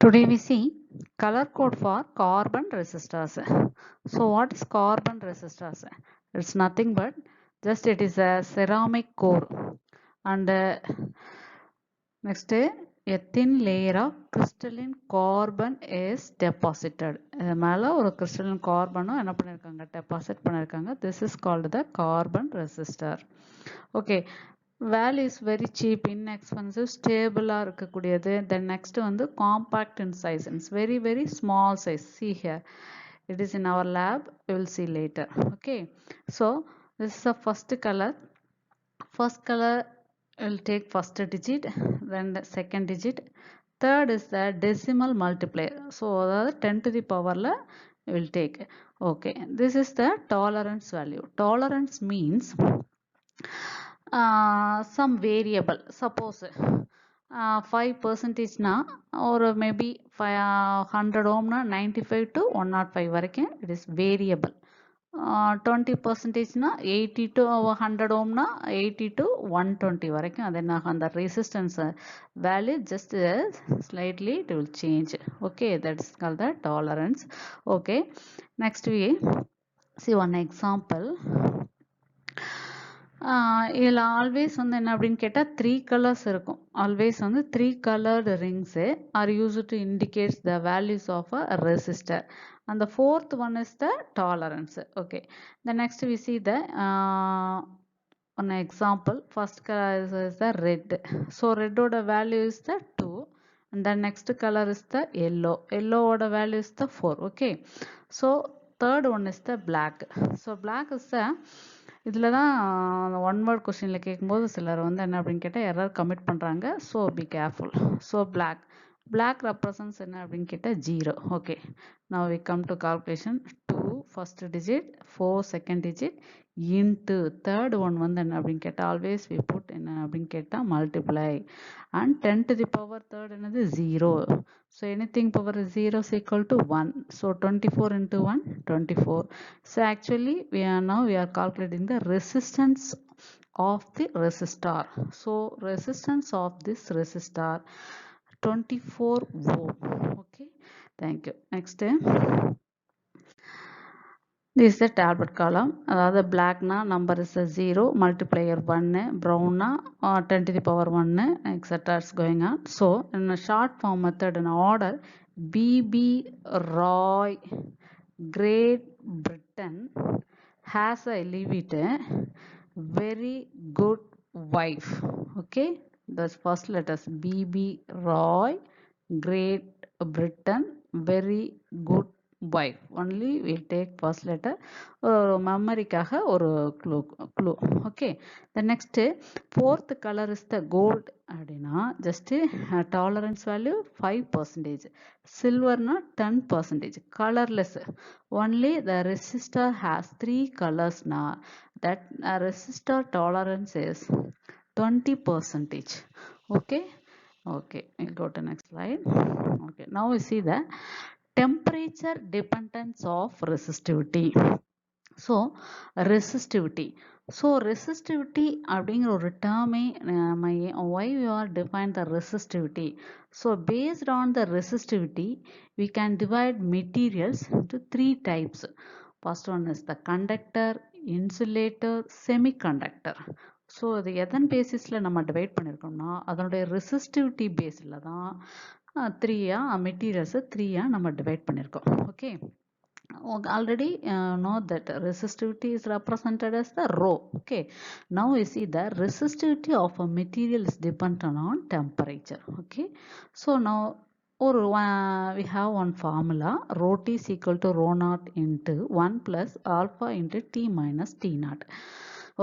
Today we see color code for carbon resistors. So what is carbon resistors? It's nothing but just it is a ceramic core and next a thin layer of crystalline carbon is deposited. இது மேல ஒரு crystalline carbon என்ன பண்ணிருக்காங்க deposit பண்ணிருக்காங்க. This is called the carbon resistor. Okay. Value is very cheap, inexpensive, stable இருக்கக்கூடியது. Then next வந்து compact in size. It's very small size. See here. It is in our lab. We will see later. Okay. So this is the first color. First color will take first digit, then the second digit. Third is the decimal multiplier. So that 10 to the power la will take. Okay. This is the tolerance value. Tolerance means some variable. Suppose 5% na or maybe 100 ohm na 95 to 105 varaikkum it is variable. 20% na 80 to 100 ohm na 80 to 120 varaikkum adena the resistance value just slightly it will change. Okay, that is called the tolerance. Okay, next we see one example. இதில் always வந்து என்ன அப்படின்னு கேட்டால் 3 colours இருக்கும். Always வந்து 3 colored rings are used to indicate the values of a resistor. And the fourth one is the tolerance. Okay. The next we see the one example. First color is the red. So red order value is the 2. And the next color is the yellow. Yellow order value is the 4. Okay. So third one is the black. So black is the இதில் தான் one word கொஸ்டினில் கேட்கும்போது சிலர் வந்து என்ன அப்படின்னு கேட்டால் error commit பண்ணுறாங்க. So be careful. So black represents என்ன அப்படின்னு கேட்டால் 0. Okay, now we come to calculation. 2 first digit, 4 second digit, into third one வந்து என்ன அப்படின்னு கேட்டால் ஆல்வேஸ் வி புட் என்ன அப்படின்னு கேட்டால் multiply and 10 to the power third என்னது 0. So anything power is 0 is equal to 1. So 24 into 1, 24. So actually we are calculating the resistance of the resistor. So resistance of this resistor 24 ohm. Okay, thank you. Next, this is the tablet column. அதாவது blackனா number is a 0, multiplier 1, brownனா 10 to the power 1, etc. is going on. So in a short form method in order, B.B. Roy, Great Britain has a leave it very good wife. Okay, the first letters B.B. Roy, Great Britain, very good wife. Only we'll take first letter memoryக்காக ஒரு clue. Okay, the next fourth color is the gold அப்படின்னா just tolerance value 5%, silver na 10%, colorless only the resistor has 3 colors na that resistor tolerance is 20%. Okay. Okay, we'll go to next slide. Okay, now we see the temperature dependence of resistivity. So resistivity. So resistivity அப்படிங்கிற ஒரு term why we are define the resistivity. So based on the resistivity we can divide materials into 3 types. First one is the conductor, insulator, semiconductor. So இது எதன் பேசிஸில் நம்ம divide பண்ணியிருக்கோம்னா அதனுடைய resistivity பேஸில் தான் 3 மெட்டீரியல்ஸை 3 நம்ம டிவைட் பண்ணியிருக்கோம். Okay, already know that resistivity is represented as the rho. Okay, now we see the resistivity of a material is dependent on temperature. Okay, so now or we have one formula, rho T is equal to rho naught into 1 plus alpha into T minus T naught.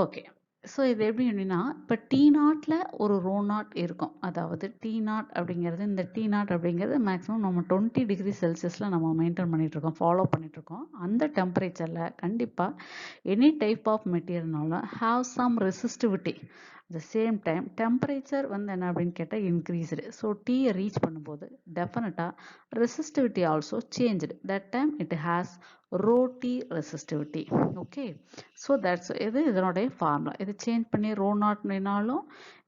Okay, so இது எப்படி அப்படின்னா இப்போ D நாட்டில் ஒரு row not இருக்கும். அதாவது D not அப்படிங்கிறது இந்த டி நாட் அப்படிங்கிறது மேக்ஸிமம் நம்ம 20 டிகிரி செல்சியஸில் நம்ம மெயின்டைன் பண்ணிகிட்ருக்கோம், ஃபாலோ பண்ணிகிட்ருக்கோம். அந்த டெம்பரேச்சரில் கண்டிப்பாக எனி டைப் ஆஃப் மெட்டீரியல்னால have some resistivity. the same time temperature வந்து என்ன அப்படின்னு கேட்டால் increased. ஸோ டீயை ரீச் பண்ணும்போது டெஃபினட்டாக resistivity also changed. that time it has rho t resistivity. okay, so that's இது இதனுடைய ஃபார்முலா. இது சேஞ்ச் பண்ணி rho naught வேணாலும்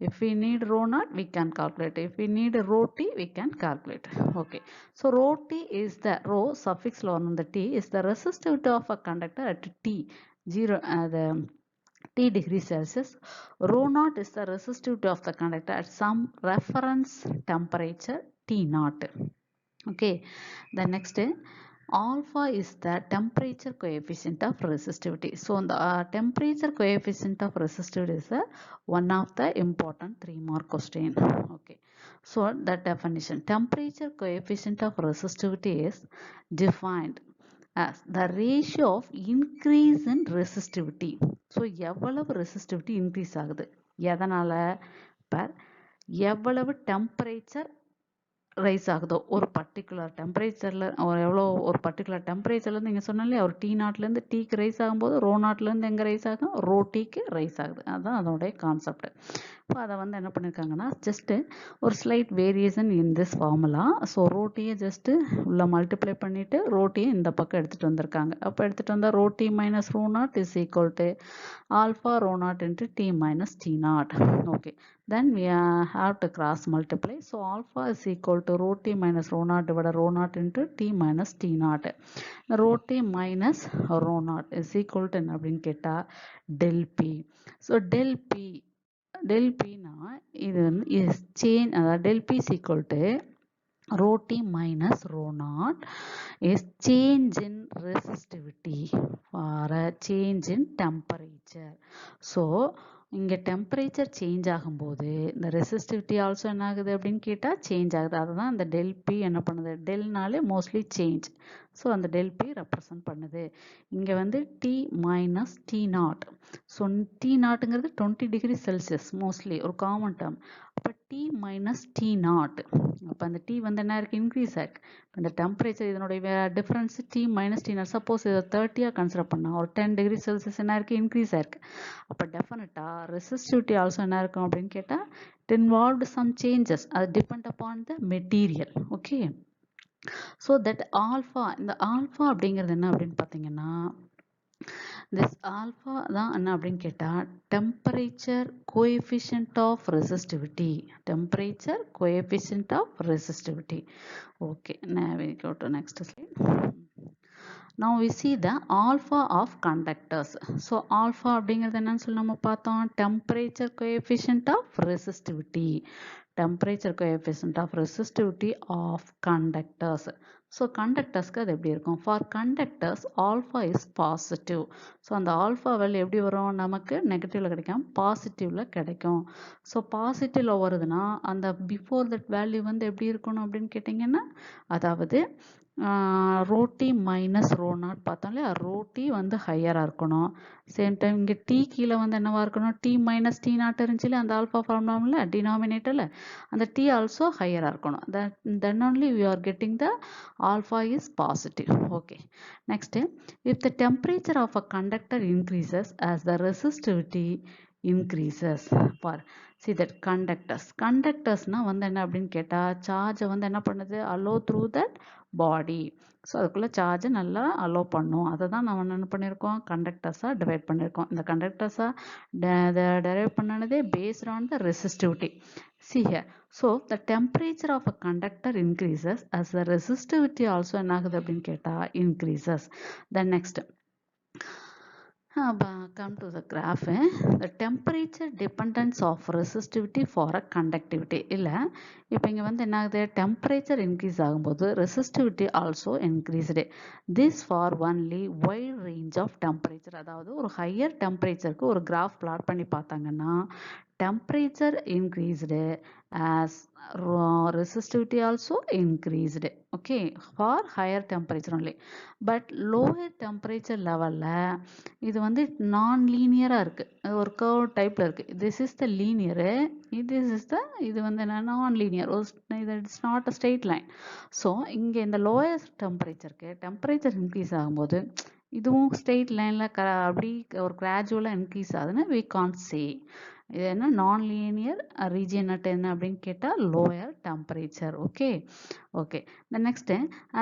if we need rho naught we can calculate. if we need rho t we can calculate. okay, so rho t is the rho suffix ல வந்த t is the resistivity of a conductor at t 0 the T degree Celsius. Rho naught is the resistivity of the conductor at some reference temperature T naught. okay, the next alpha is the temperature coefficient of resistivity. So the temperature coefficient of resistivity is one of the important 3-mark question. okay, so the definition, temperature coefficient of resistivity is defined as the ratio of increase in resistivity. so எவ்வளவு resistivity increase ஆகுது எதனால per எவ்வளவு temperature rice ஆகுதோ ஒரு particular டெம்பரேச்சரில் எவ்வளோ ஒரு particular டெம்பரேச்சர்லேருந்து நீங்கள் சொன்னாலே ஒரு டி நாட்லேருந்து டீக்கு ரைஸ் ஆகும்போது ரோ நாட்லேருந்து எங்கே ரைஸ் ஆகும் ரோ டீக்கு ரைஸ் ஆகுது. அதுதான் அதோடைய கான்செப்ட். இப்போ அதை வந்து என்ன பண்ணியிருக்காங்கன்னா ஜஸ்ட்டு ஒரு slight variation in this formula. So ரோட்டியை ஜஸ்ட்டு உள்ள மல்டிப்ளை பண்ணிவிட்டு ரோட்டியை இந்த பக்கம் எடுத்துகிட்டு வந்திருக்காங்க. அப்போ எடுத்துகிட்டு வந்தால் rho t minus rho naught is equal to alpha rho naught into T minus T naught. Okay, then we have to cross multiply. so alpha is equal to rho t minus rho naught divided rho naught into t minus t naught. rho t minus rho naught is equal to என்ன அப்படின்னு கேட்டா del p. so del p னா இது வந்து is change, அதாவது del p is equal to rho t minus rho naught is change in resistivity for a change in temperature. so இங்கே temperature change ஆகும்போது இந்த ரெசிஸ்டிவிட்டி ஆல்சோ என்ன ஆகுது அப்படின்னு கேட்டால் சேஞ்ச் ஆகுது. அதுதான் அந்த டெல் பி என்ன பண்ணுது, டெல்னாலே மோஸ்ட்லி சேஞ்ச். ஸோ அந்த டெல் பி ரெப்ரசன்ட் பண்ணுது. இங்கே வந்து T minus T naught. So T நாட்டுங்கிறது 20 டிகிரி செல்சியஸ் மோஸ்ட்லி ஒரு காமன் டேர்ம். அப்போ டி மைனஸ் டி நாட், அப்போ அந்த டி வந்து என்ன இருக்குது இன்க்ரீஸ் ஆயிருக்கு. அந்த டெம்பரேச்சர் இதனுடைய difference T minus T naught. Suppose இதை 30 கன்சிடர் பண்ணால் ஒரு 10 டிகிரி செல்சியஸ் என்ன இருக்குது இன்க்ரீஸ் ஆயிருக்கு. அப்போ டெஃபினட்டாக resistivity also என்ன இருக்கும் அப்படின்னு கேட்டால் it involved some changes, அது depend upon the material. okay, so that alpha, இந்த alpha அப்படிங்கிறது என்ன அப்படின்னு பார்த்தீங்கன்னா this alpha தான் என்ன அப்படின்னு கேட்டால் temperature coefficient of resistivity. temperature coefficient of resistivity. okay, now we go to next slide. now we see the alpha of conductors. so alpha அப்படிங்கிறது என்னன்னு சொல்லி நம்ம பார்த்தோம், temperature coefficient of resistivity. temperature coefficient of resistivity of conductors. so conductorsக்கு அது எப்படி இருக்கும், for conductors alpha is positive. so அந்த alpha value எப்படி வரும், நமக்கு நெகட்டிவ்ல கிடைக்கும், பாசிட்டிவ்ல கிடைக்கும். so பாசிட்டிவ்ல வருதுன்னா அந்த பிஃபோர் தட் வேல்யூ வந்து எப்படி இருக்கணும் அப்படின்னு கேட்டிங்கன்னா, அதாவது rho T minus rho naught பார்த்தோம் இல்லையா, ரோ டி வந்து ஹையராக இருக்கணும். சேம் டைம் இங்கே டி கீழே வந்து என்னவா இருக்கணும், டி மைனஸ் டி நாட் இருந்துச்சுல அந்த ஆல்ஃபா ஃபார்முலாவில் டினாமினேட்டரில் அந்த டி ஆல்சோ ஹையராக இருக்கணும். then only we are getting the alpha is positive. okay, next, if the temperature of a conductor increases as the resistivity increases for see that conductorsனா வந்து என்ன அப்படின்னு கேட்டால் சார்ஜை வந்து என்ன பண்ணுது, allow through that body. So அதுக்குள்ளே சார்ஜை நல்லா அலோவ் பண்ணும். அதை தான் நம்ம என்ன பண்ணியிருக்கோம், கண்டக்டர்ஸாக டிவைட் பண்ணியிருக்கோம். இந்த கண்டக்டர்ஸாக drive பண்ணனதே based on the resistivity. see here, so the temperature of a conductor increases as the resistivity also என்ன ஆகுது அப்படின்னு கேட்டால் increases. then next, come to the graph. the temperature dependence of resistivity for a conductivity இல்லை, இப்போ இங்கே வந்து என்ன ஆகுது, temperature increase ஆகும்போது resistivity also increased. this for only wide range of temperature. அதாவது ஒரு ஹையர் டெம்பரேச்சருக்கு ஒரு கிராஃப் பிளாட் பண்ணி பார்த்தாங்கன்னா temperature increased as resistivity also increased. okay, for higher temperature only. but lower temperature levelல இது வந்து நான் லீனியராக இருக்குது, ஒரு கர்வ் டைப்பில் இருக்குது. this is the linear, இது வந்து என்ன நான் லீனியர், இது it's not a straight line. So இங்கே இந்த லோயஸ்ட் டெம்பரேச்சருக்கு டெம்பரேச்சர் இன்க்ரீஸ் ஆகும்போது இதுவும் ஸ்ட்ரெயிட் லைனில் அப்படி ஒரு கிராஜுவலாக இன்க்ரீஸ் ஆகுதுன்னா we can't say. இது என்ன நான் லீனியர் ரீஜியன் என்ன அப்படின்னு கேட்டால் lower temperature. Okay okay. The next,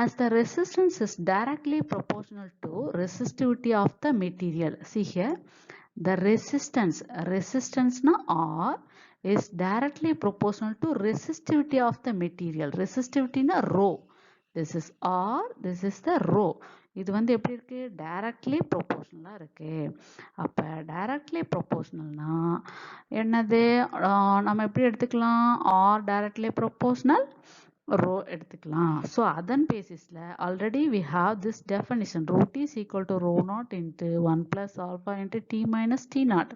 as the resistance is directly proportional to resistivity of the material. See here, the resistance na R is directly proportional to resistivity of the material. Resistivity na rho. This is R, this is the rho. இது வந்து எப்படி இருக்கு, directly ப்ரொபோர்ஷனலாக இருக்கு. அப்போ directly ப்ரொபோர்ஷனல்னா என்னது, நம்ம எப்படி எடுத்துக்கலாம், ஆர் டைரக்ட்லி ப்ரொபோர்ஷனல் ரோ எடுத்துக்கலாம். ஸோ அதன் பேசிஸில் already we have this definition, rho T is equal to rho naught into 1 + alpha into T minus T naught.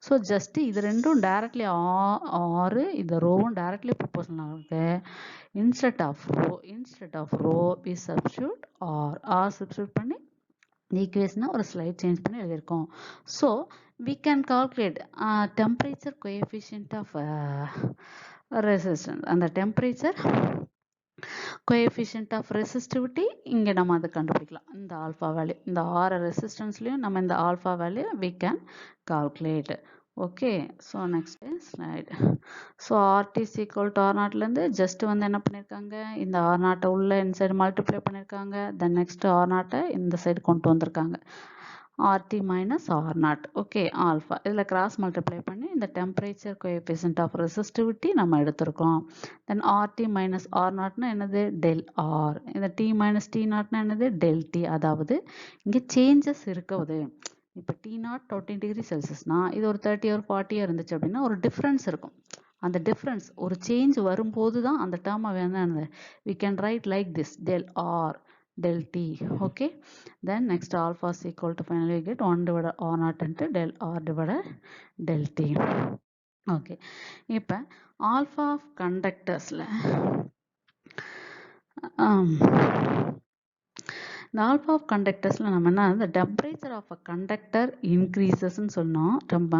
So just இது ரெண்டும் டைரக்ட்லி ஆறு, இந்த ரோவும் டைரக்ட்லி ப்ரொபோர்ஷனலாக இருக்கு. instead of row we substitute r substitute பண்ணி ஈக்குவேஷனை ஒரு ஸ்லைட் சேஞ்ச் பண்ணி எழுதியிருக்கோம். So we can calculate temperature coefficient of resistance. அந்த temperature coefficient of resistivity இங்கே நம்ம அதை கண்டுபிடிக்கலாம். இந்த ஆல்ஃபா வேல்யூ, இந்த ஆறு ரெசிஸ்டன்ஸ்லையும் நம்ம இந்த alpha value we can calculate. Okay, so next slide. So RT is equal to R0 லேருந்து just வந்து என்ன பண்ணியிருக்காங்க, இந்த R0 உள்ள inside multiply பண்ணியிருக்காங்க. Then next R0 இந்த side கொண்டு வந்திருக்காங்க, RT minus R0. Okay, alpha இதில் cross multiply பண்ணி இந்த temperature coefficient of resistivity நம்ம எடுத்திருக்கோம். Then RT minus R0 னா என்னது, del R. இந்த T minus T0 னா என்னது, del T. அதாவது இங்கே changes இருக்குது. இப்போ T0 14 டிகிரி செல்சியஸ்னா இது ஒரு 30 or 40 இருந்துச்சு அப்படின்னா ஒரு டிஃப்ரென்ஸ் இருக்கும். அந்த டிஃப்ரென்ஸ் ஒரு சேஞ்ச் வரும்போது தான் அந்த டேர்மை வேணும் we can write like this, del R del T. Okay, then next alpha is equal to finally we get 1 divided R0 into del R divided del T. Okay, இப்போ alpha of conductorsல இந்த alpha of கண்டக்டர்ஸில் நம்ம என்ன, இந்த temperature of a conductor இன்க்ரீசஸ்ன்னு சொன்னோம் ரொம்ப.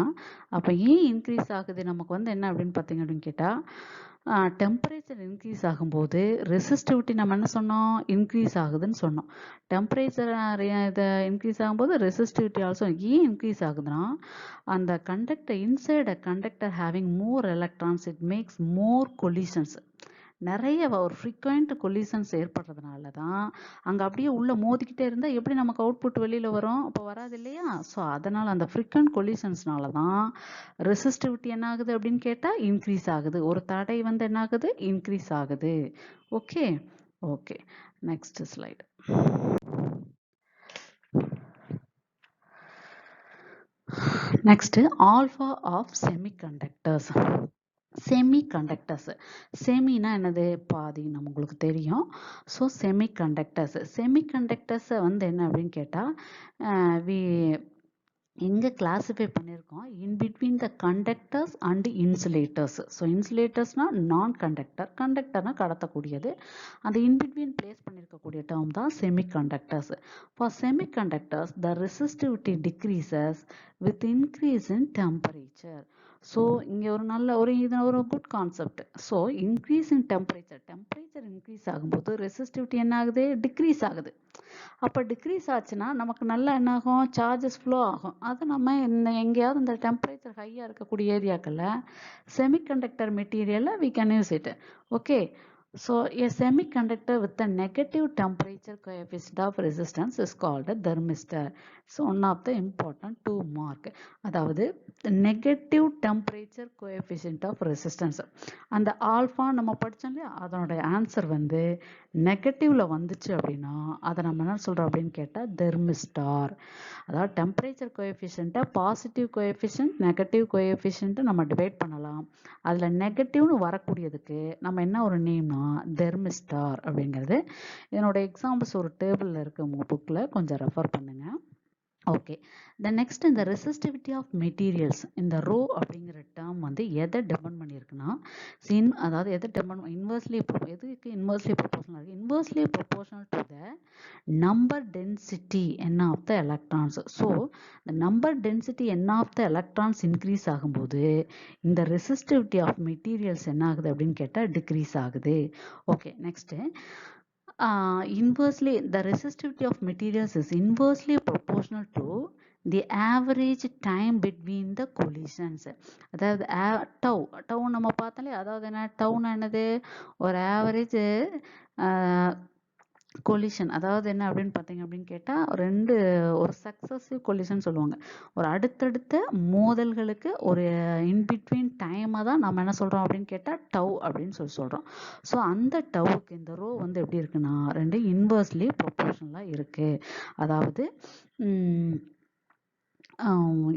அப்போ ஏன் increase ஆகுது நமக்கு வந்து என்ன அப்படின்னு பார்த்தீங்க அப்படின்னு கேட்டால், டெம்பரேச்சர் இன்க்ரீஸ் ஆகும்போது ரெசிஸ்டிவிட்டி நம்ம என்ன சொன்னோம், இன்க்ரீஸ் ஆகுதுன்னு சொன்னோம். டெம்பரேச்சர் இதை இன்க்ரீஸ் ஆகும்போது ரெசிஸ்டிவிட்டி ஆல்சோ ஏன் இன்க்ரீஸ் ஆகுதுன்னா, அந்த conductor inside a conductor having more electrons it makes more collisions. நிறைய ஒரு ஃப்ரீக்வெண்ட் கொலிஷன்ஸ் ஏற்படுறதுனால தான் அங்கே அப்படியே உள்ளே மோதிக்கிட்டே இருந்தால் எப்படி நமக்கு அவுட்புட் வெளியில் வரும், அப்போ வராது இல்லையா. ஸோ அதனால் அந்த ஃப்ரீக்வெண்ட் கொலிஷன்ஸ்னால தான் ரெசிஸ்டிவிட்டி என்ன ஆகுது அப்படின்னு கேட்டால் இன்க்ரீஸ் ஆகுது. ஒரு தடை வந்து என்ன ஆகுது, இன்க்ரீஸ் ஆகுது. Okay okay, next slide. Next alpha of semiconductors. செமினா என்னது, பாதி நம்ம உங்களுக்கு தெரியும். ஸோ செமிகண்டக்டர்ஸை வந்து என்ன அப்படின்னு கேட்டால் எங்கே கிளாஸிஃபை பண்ணியிருக்கோம், in between the conductors and insulators. So இன்சுலேட்டர்ஸ்னால் நான் கண்டக்டர்னால் கடத்தக்கூடியது. அந்த இன்பிட்வீன் பிளேஸ் பண்ணியிருக்கக்கூடிய டேர்ம் தான் semiconductors. For semiconductors the resistivity decreases with increase in temperature. So இங்கே இது ஒரு good concept. So increase in temperature increase ஆகும்போது ரெசிஸ்டிவிட்டி என்ன ஆகுது, டிக்ரீஸ் ஆகுது. அப்போ டிக்ரீஸ் ஆச்சுன்னா நமக்கு நல்லா என்ன ஆகும், சார்ஜஸ் ஃப்ளோ ஆகும். அது நம்ம எங்கேயாவது இந்த டெம்பரேச்சர் ஹையாக இருக்கக்கூடிய ஏரியாக்களில் செமிகண்டக்டர் மெட்டீரியலில் we can use it. Okay, so a semiconductor with a negative temperature coefficient of resistance is called a thermistor. So one of the important 2 mark, அதாவது negative temperature coefficient of resistance. அந்த alpha நம்ம படித்தோம் இல்லையா, அதனுடைய answer வந்து நெகட்டிவ்ல வந்துச்சு அப்படின்னா அதை நம்ம என்ன சொல்கிறோம் அப்படின்னு கேட்டால் தெர்மிஸ்டார். அதாவது டெம்பரேச்சர் கோஎஃபிஷியண்ட்டை பாசிட்டிவ் கோஎஃபிஷியன்ட் நெகட்டிவ் கோஎஃபிஷியண்ட்டை நம்ம டிவைட் பண்ணலாம். அதில் நெகட்டிவ்னு வரக்கூடியதுக்கு நம்ம என்ன ஒரு நேம்னா தெர்மிஸ்டார் அப்படிங்கிறது. இதனோட எக்ஸாம்பிள்ஸ் ஒரு டேபிளில் இருக்குது உங்கள் புக்கில், கொஞ்சம் ரெஃபர் பண்ணுங்கள். ஓகே, த நெக்ஸ்ட் இந்த ரெசிஸ்டிவிட்டி ஆஃப் மெட்டீரியல்ஸ், இந்த ரோ அப்படிங்கிற டேர்ம் வந்து எதை டிபெண்ட் பண்ணியிருக்குன்னா, அதாவது எதை டிபெண்ட் இன்வெர்ஸ்லி எதுக்கு இன்வெர்ஸ்லி ப்ரொபோர்ஷனல் இருக்குது, inversely proportional to the number density N of the electrons. So இந்த number density N of the electrons increase ஆகும்போது இந்த ரெசிஸ்டிவிட்டி ஆஃப் மெட்டீரியல்ஸ் என்ன ஆகுது அப்படின்னு கேட்டால் டிக்ரீஸ் ஆகுது. Okay, next inversely the resistivity of materials is inversely proportional proportional to the average time between the collisions. அதாவது tau நம்ம பார்த்தாலே, அதாவது என்ன டவுன் என்னது, ஒரு ஆவரேஜ் கொலிஷன். அதாவது என்ன அப்படின்னு பார்த்தீங்க அப்படின்னு கேட்டால், ஒரு சக்ஸஸிவ் கொலிஷன் சொல்லுவாங்க. ஒரு அடுத்தடுத்த மோதல்களுக்கு ஒரு இன்பிட்வீன் டைமை தான் நம்ம என்ன சொல்கிறோம் அப்படின்னு கேட்டால் டவ் அப்படின்னு சொல்கிறோம். ஸோ அந்த டவுக்கு இந்த ரோ வந்து எப்படி இருக்குன்னா, ரெண்டு இன்வர்ஸ்லி ப்ரொபோர்ஷனலாக இருக்குது. அதாவது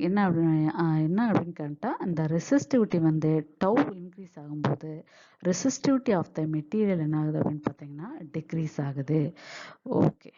என்ன அப்படின்னு கேட்டால், இந்த ரெசிஸ்டிவிட்டி வந்து டவ் இன்க்ரீஸ் ஆகும்போது ரெசிஸ்டிவிட்டி ஆஃப் த மெட்டீரியல் என்ன ஆகுது அப்படின்னு பார்த்தீங்கன்னா டிக்ரீஸ் ஆகுது. ஓகே.